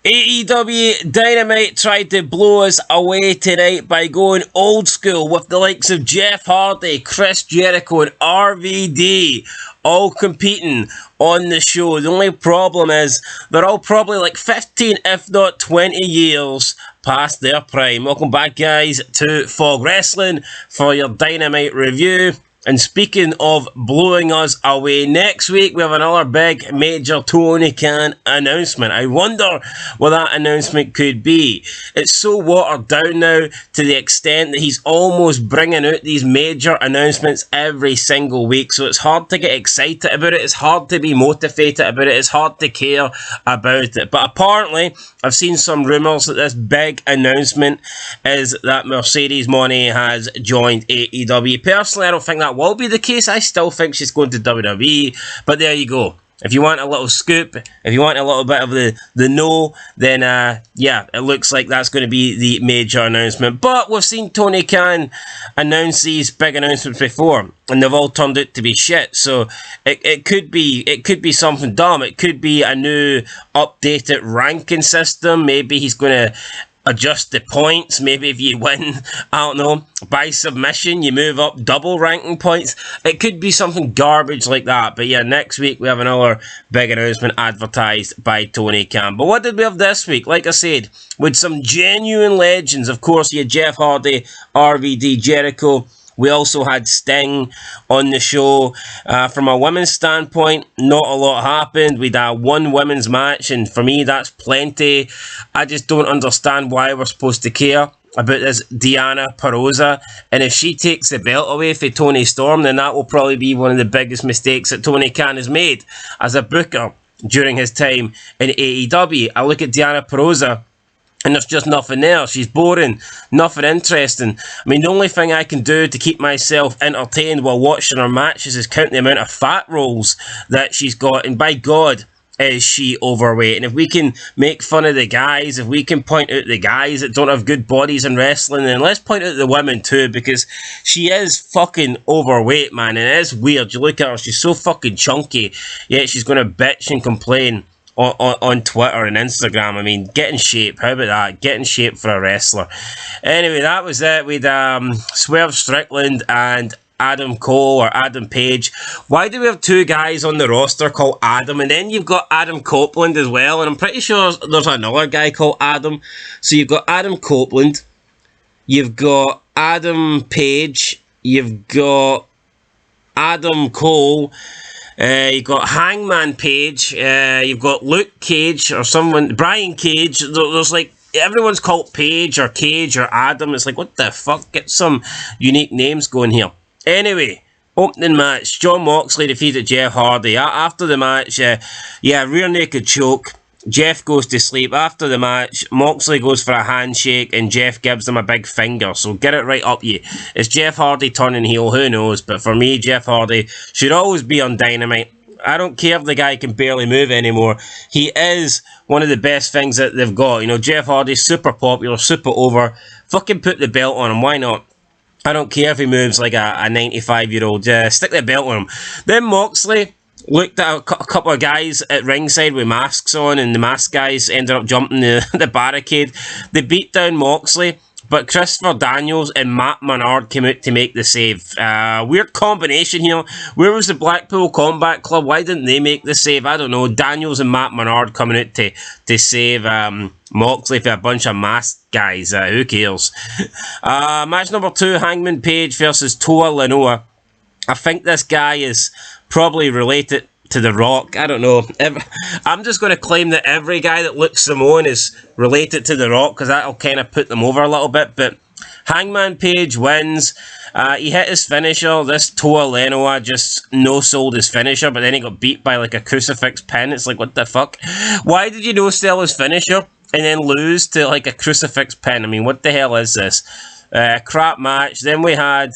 AEW Dynamite tried to blow us away tonight by going old school with the likes of Jeff Hardy, Chris Jericho and RVD all competing on the show. The only problem is they're all probably like 15 if not 20 years past their prime. Welcome back, guys, to Fog Wrestling for your Dynamite review. And speaking of blowing us away, next week we have another big major Tony Khan announcement. I wonder what that announcement could be. It's so watered down now to the extent that he's almost bringing out these major announcements every single week. So it's hard to get excited about it. It's hard to be motivated about it. It's hard to care about it. But apparently, I've seen some rumours that this big announcement is that Mercedes Moné has joined AEW. Personally, I don't think that will be the case. I still think she's going to WWE, but there you go. If you want a little scoop, if you want a little bit of the know, then yeah, it looks like that's going to be the major announcement. But we've seen Tony Khan announce these big announcements before, and they've all turned out to be shit. So it could be something dumb. It could be a new updated ranking system. Maybe he's going to adjust the points. Maybe if you win, I don't know, by submission, you move up double ranking points. It could be something garbage like that. But yeah, next week we have another big announcement advertised by Tony Khan. But what did we have this week? Like I said, with some genuine legends. Of course, you had Jeff Hardy, RVD, Jericho. We also had Sting on the show. From a women's standpoint, not a lot happened. We had one women's match, and for me, that's plenty. I just don't understand why we're supposed to care about this Deonna Purrazzo. And if she takes the belt away from Toni Storm, then that will probably be one of the biggest mistakes that Tony Khan has made as a booker during his time in AEW. I look at Deonna Purrazzo, and there's just nothing there. She's boring, nothing interesting. I mean, the only thing I can do to keep myself entertained while watching her matches is count the amount of fat rolls that she's got. And by God, is she overweight. And if we can make fun of the guys, if we can point out the guys that don't have good bodies in wrestling, then let's point out the women too, because she is fucking overweight, man. And it is weird. You look at her, she's so fucking chunky, yet she's going to bitch and complain on Twitter and Instagram. I mean, get in shape. How about that? Get in shape for a wrestler. Anyway, that was it with Swerve Strickland and Adam Cole or Adam Page. Why do we have two guys on the roster called Adam? And then you've got Adam Copeland as well. And I'm pretty sure there's another guy called Adam. So you've got Adam Copeland. You've got Adam Page. You've got Adam Cole. You've got Hangman Page, you've got Luke Cage or someone, Brian Cage. There's like, everyone's called Page or Cage or Adam. It's like, what the fuck? Get some unique names going here. Anyway, opening match, Jon Moxley defeated Jeff Hardy. After the match, rear naked choke. Jeff goes to sleep. After the match, Moxley goes for a handshake and Jeff gives him a big finger. So get it right up you. Is Jeff Hardy turning heel? Who knows? But for me, Jeff Hardy should always be on Dynamite. I don't care if the guy can barely move anymore. He is one of the best things that they've got. You know, Jeff Hardy's super popular, super over. Fucking put the belt on him. Why not? I don't care if he moves like a 95-year-old. Stick the belt on him. Then Moxley looked at a couple of guys at ringside with masks on, and the mask guys ended up jumping the barricade. They beat down Moxley, but Christopher Daniels and Matt Menard came out to make the save. Weird combination here. Where was the Blackpool Combat Club? Why didn't they make the save? I don't know. Daniels and Matt Menard coming out to save Moxley for a bunch of masked guys. Who cares? Match number 2, Hangman Page versus Toa Lenoa. I think this guy is probably related to The Rock. I don't know. I'm just going to claim that every guy that looks Samoan is related to The Rock, because that'll kind of put them over a little bit. But Hangman Page wins. He hit his finisher. This Toa Lenoa just no-sold his finisher, but then he got beat by like a crucifix pin. It's like, what the fuck? Why did you no-sell his finisher and then lose to like a crucifix pin? I mean, what the hell is this? Crap match. Then we had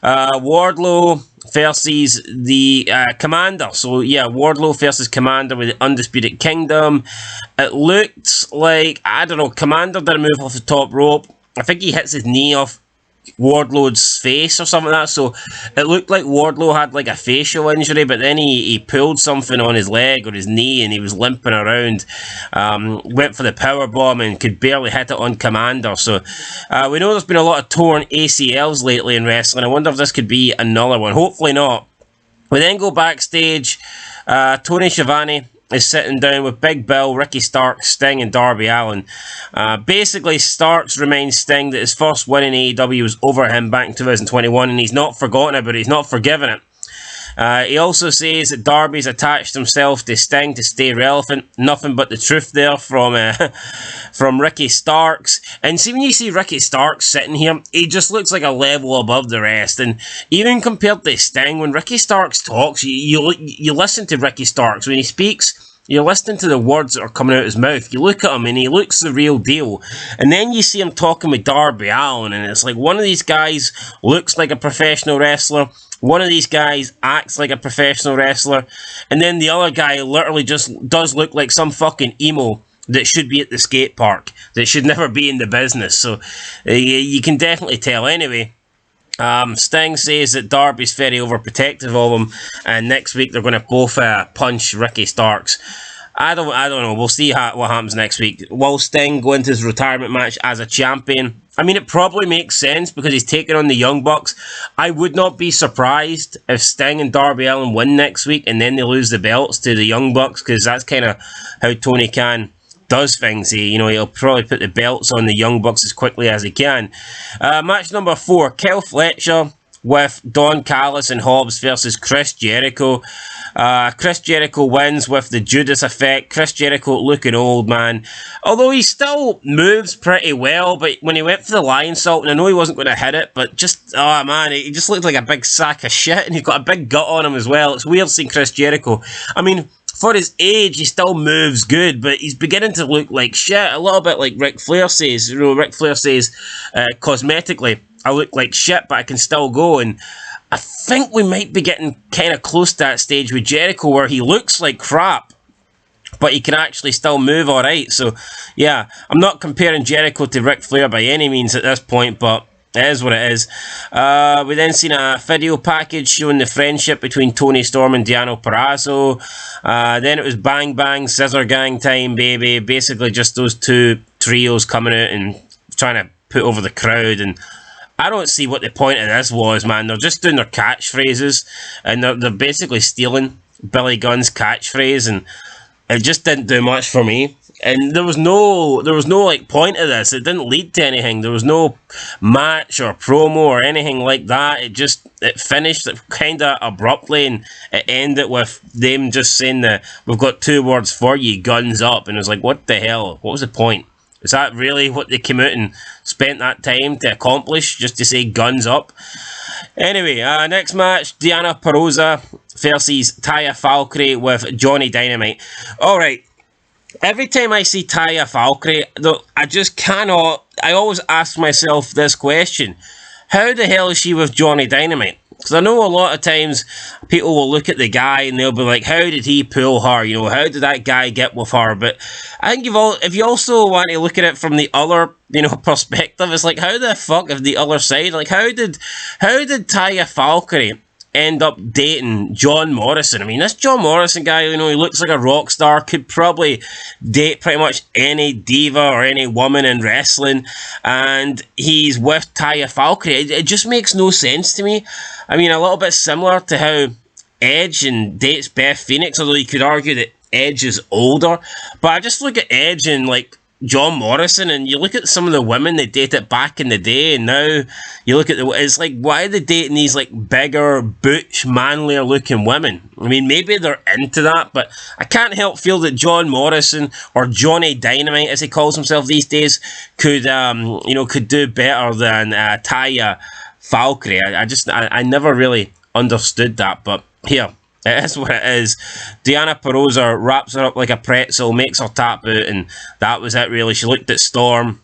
Wardlow versus the Commander. So yeah, Wardlow versus Commander with the Undisputed Kingdom. It looked like, I don't know, Commander did a move off the top rope. I think he hits his knee off Wardlow's face or something like that. So it looked like Wardlow had like a facial injury, but then he pulled something on his leg or his knee and he was limping around. Went for the power bomb and could barely hit it on Commander. So we know there's been a lot of torn ACLs lately in wrestling. I wonder if this could be another one. Hopefully not. We then go backstage. Tony Schiavone is sitting down with Big Bill, Ricky Starks, Sting, and Darby Allin. Basically, Starks reminds Sting that his first win in AEW was over him back in 2021, and he's not forgotten about it, he's not forgiven it. He also says that Darby's attached himself to Sting to stay relevant. Nothing but the truth there from Ricky Starks. And see, when you see Ricky Starks sitting here, he just looks like a level above the rest. And even compared to Sting, when Ricky Starks talks, you listen to Ricky Starks. When he speaks, you're listening to the words that are coming out of his mouth. You look at him and he looks the real deal. And then you see him talking with Darby Allin, and it's like one of these guys looks like a professional wrestler. One of these guys acts like a professional wrestler, and then the other guy literally just does look like some fucking emo that should be at the skate park, that should never be in the business. So you can definitely tell. Anyway, Sting says that Darby's very overprotective of him, and next week they're going to both punch Ricky Starks. I don't know. We'll see what happens next week. Will Sting go into his retirement match as a champion? I mean, it probably makes sense because he's taking on the Young Bucks. I would not be surprised if Sting and Darby Allin win next week and then they lose the belts to the Young Bucks, because that's kind of how Tony Khan does things. He'll probably put the belts on the Young Bucks as quickly as he can. Match number 4, Kyle Fletcher with Don Callis and Hobbs versus Chris Jericho. Chris Jericho wins with the Judas effect. Chris Jericho looking old, man. Although he still moves pretty well, but when he went for the lion salt, and I know he wasn't going to hit it, but just, oh man, he just looked like a big sack of shit, and he's got a big gut on him as well. It's weird seeing Chris Jericho. I mean, for his age, he still moves good, but he's beginning to look like shit. A little bit like Ric Flair says. Ric Flair says, cosmetically, I look like shit, but I can still go. And I think we might be getting kind of close to that stage with Jericho where he looks like crap, but he can actually still move alright. So, yeah, I'm not comparing Jericho to Ric Flair by any means at this point, but it is what it is. We then seen a video package showing the friendship between Tony Storm and Deonna Purrazzo. Then it was Bang Bang Scissor Gang time, baby. Basically just those two trios coming out and trying to put over the crowd. And I don't see what the point of this was, man. They're just doing their catchphrases, and they're basically stealing Billy Gunn's catchphrase, and it just didn't do much for me. And there was no like point of this. It didn't lead to anything. There was no match or promo or anything like that. It finished kind of abruptly, and it ended with them just saying that we've got 2 words for you, guns up. And it was like, what the hell? What was the point? Is that really what they came out and spent that time to accomplish, just to say guns up? Anyway, next match, Deonna Purrazzo versus Taya Valkyrie with Johnny Dynamite. Alright, every time I see Taya Valkyrie, I just cannot, I always ask myself this question. How the hell is she with Johnny Dynamite? Because I know a lot of times people will look at the guy and they'll be like, how did he pull her? How did that guy get with her? But I think if you also want to look at it from the other, perspective, it's like, how the fuck of the other side? Like, how did Taya Valkyrie end up dating John Morrison? I mean, this John Morrison guy, he looks like a rock star, could probably date pretty much any diva or any woman in wrestling, and he's with Taya Valkyrie. It just makes no sense to me. I mean, a little bit similar to how Edge and dates Beth Phoenix, although you could argue that Edge is older, but I just look at Edge and like John Morrison, and you look at some of the women they dated back in the day, and now you look at it's like, why are they dating these like bigger, butch, manlier looking women? I mean, maybe they're into that, but I can't help feel that John Morrison, or Johnny Dynamite as he calls himself these days, could do better than Taya Valkyrie. I never really understood that, but here, it is what it is. Deonna Purrazzo wraps her up like a pretzel, makes her tap out, and that was it really. She looked at Storm,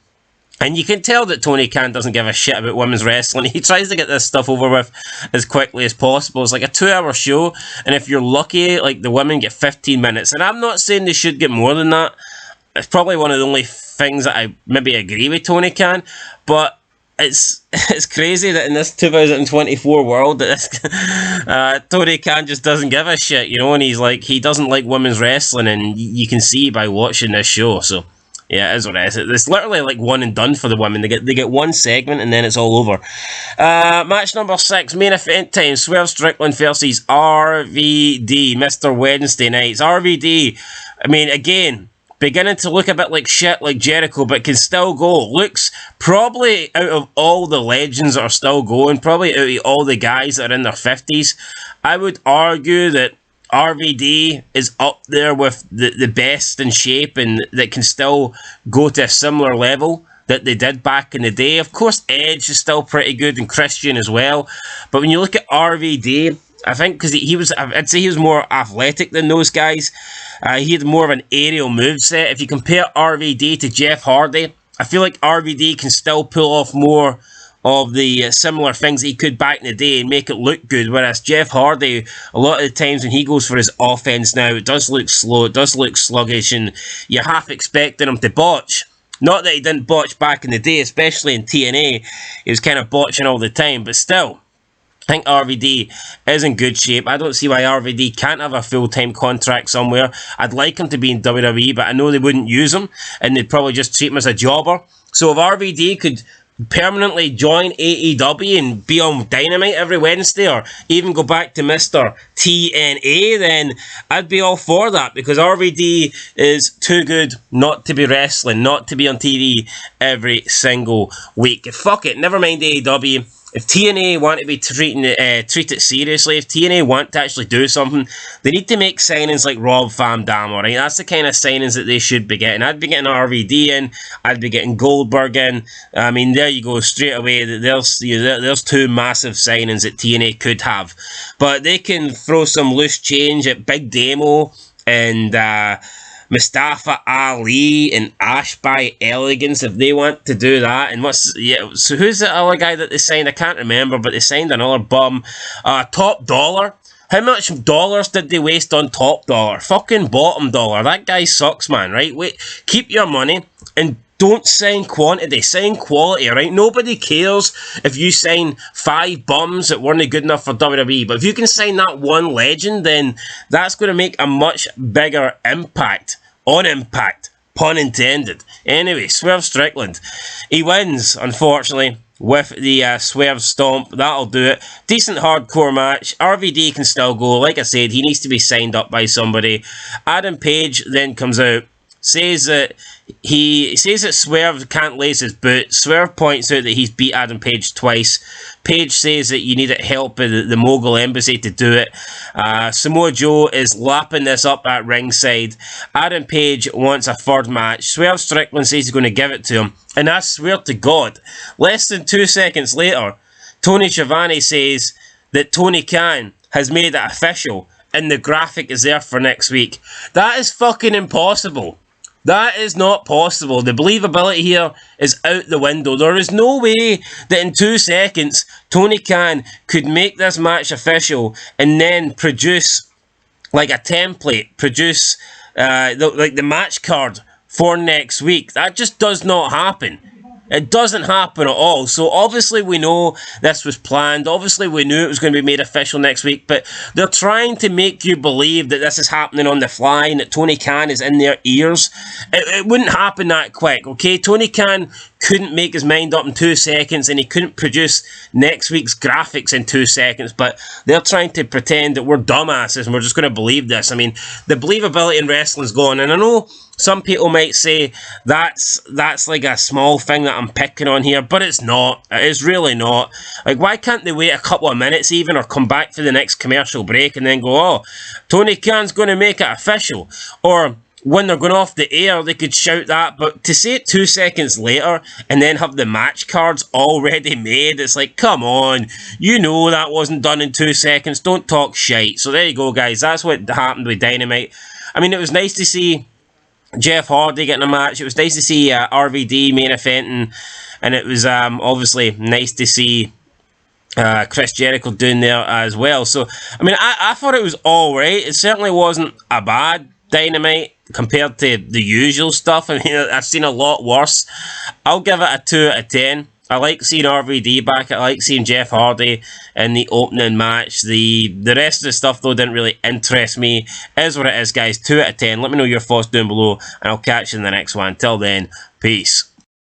and you can tell that Tony Khan doesn't give a shit about women's wrestling. He tries to get this stuff over with as quickly as possible. It's like a 2-hour show, and if you're lucky, like, the women get 15 minutes. And I'm not saying they should get more than that. It's probably one of the only things that I maybe agree with Tony Khan, but it's crazy that in this 2024 world that this Tony Khan just doesn't give a shit, you know, and he's like, he doesn't like women's wrestling, and you can see by watching this show. So yeah, it is what it is. It's literally like one and done for the women. They get one segment and then it's all over. Match number 6, main event time: Swerve Strickland versus RVD, Mr. Wednesday Nights. RVD, I mean, again, beginning to look a bit like shit like Jericho, but can still go. Looks probably, out of all the legends that are still going, probably out of all the guys that are in their 50s, I would argue that RVD is up there with the best in shape and that can still go to a similar level that they did back in the day. Of course, Edge is still pretty good, and Christian as well. But when you look at RVD, I think because I'd say he was more athletic than those guys. He had more of an aerial moveset. If you compare RVD to Jeff Hardy, I feel like RVD can still pull off more of the similar things he could back in the day and make it look good, whereas Jeff Hardy, a lot of the times when he goes for his offense now, it does look slow, it does look sluggish, and you're half expecting him to botch. Not that he didn't botch back in the day, especially in TNA, he was kind of botching all the time, but still, I think RVD is in good shape. I don't see why RVD can't have a full-time contract somewhere. I'd like him to be in WWE, but I know they wouldn't use him, and they'd probably just treat him as a jobber. So if RVD could permanently join AEW and be on Dynamite every Wednesday, or even go back to Mr. TNA, then I'd be all for that, because RVD is too good not to be wrestling, not to be on TV every single week. Fuck it, never mind AEW. If TNA want to be treat it seriously, if TNA want to actually do something, they need to make signings like Rob Van Dam, alright? That's the kind of signings that they should be getting. I'd be getting RVD in, I'd be getting Goldberg in. I mean, there you go, straight away. There's two massive signings that TNA could have. But they can throw some loose change at Big Demo and Mustafa Ali and Ash by Elegance if they want to do that. And so who's the other guy that they signed? I can't remember, but they signed another bum. Top Dollar. How much dollars did they waste on Top Dollar? Fucking bottom dollar. That guy sucks, man, right? Wait, keep your money and don't sign quantity, sign quality, right? Nobody cares if you sign 5 bums that weren't good enough for WWE, but if you can sign that one legend, then that's going to make a much bigger impact on Impact, pun intended. Anyway, Swerve Strickland, he wins, unfortunately, with the Swerve Stomp. That'll do it. Decent hardcore match. RVD can still go. Like I said, he needs to be signed up by somebody. Adam Page then comes out, says that Swerve can't lace his boot. Swerve points out that he's beat Adam Page twice. Page says that you need help at the Mogul Embassy to do it. Samoa Joe is lapping this up at ringside. Adam Page wants a third match. Swerve Strickland says he's going to give it to him. And I swear to God, less than 2 seconds later, Tony Schiavone says that Tony Khan has made it official and the graphic is there for next week. That is fucking impossible. That is not possible. The believability here is out the window. There is no way that in 2 seconds Tony Khan could make this match official and then produce like a template, produce the match card for next week. That just does not happen. It doesn't happen at all. So obviously we know this was planned. Obviously we knew it was going to be made official next week. But they're trying to make you believe that this is happening on the fly and that Tony Khan is in their ears. It wouldn't happen that quick, okay? Tony Khan couldn't make his mind up in 2 seconds and he couldn't produce next week's graphics in 2 seconds. But they're trying to pretend that we're dumbasses and we're just going to believe this. I mean, the believability in wrestling's gone. And I know some people might say that's like a small thing that I'm picking on here, but it's not. It is really not. Like, why can't they wait a couple of minutes even, or come back for the next commercial break and then go, oh, Tony Khan's going to make it official? Or when they're going off the air, they could shout that, but to say it 2 seconds later and then have the match cards already made, it's like, come on, you know that wasn't done in 2 seconds. Don't talk shite. So there you go, guys. That's what happened with Dynamite. I mean, it was nice to see Jeff Hardy getting a match. It was nice to see RVD main eventing, and it was obviously nice to see Chris Jericho doing there as well. So, I mean, I thought it was alright. It certainly wasn't a bad Dynamite compared to the usual stuff. I mean, I've seen a lot worse. I'll give it a 2 out of 10. I like seeing RVD back. I like seeing Jeff Hardy in the opening match. The rest of the stuff, though, didn't really interest me. Is what it is, guys. 2 out of 10. Let me know your thoughts down below, and I'll catch you in the next one. Till then, peace.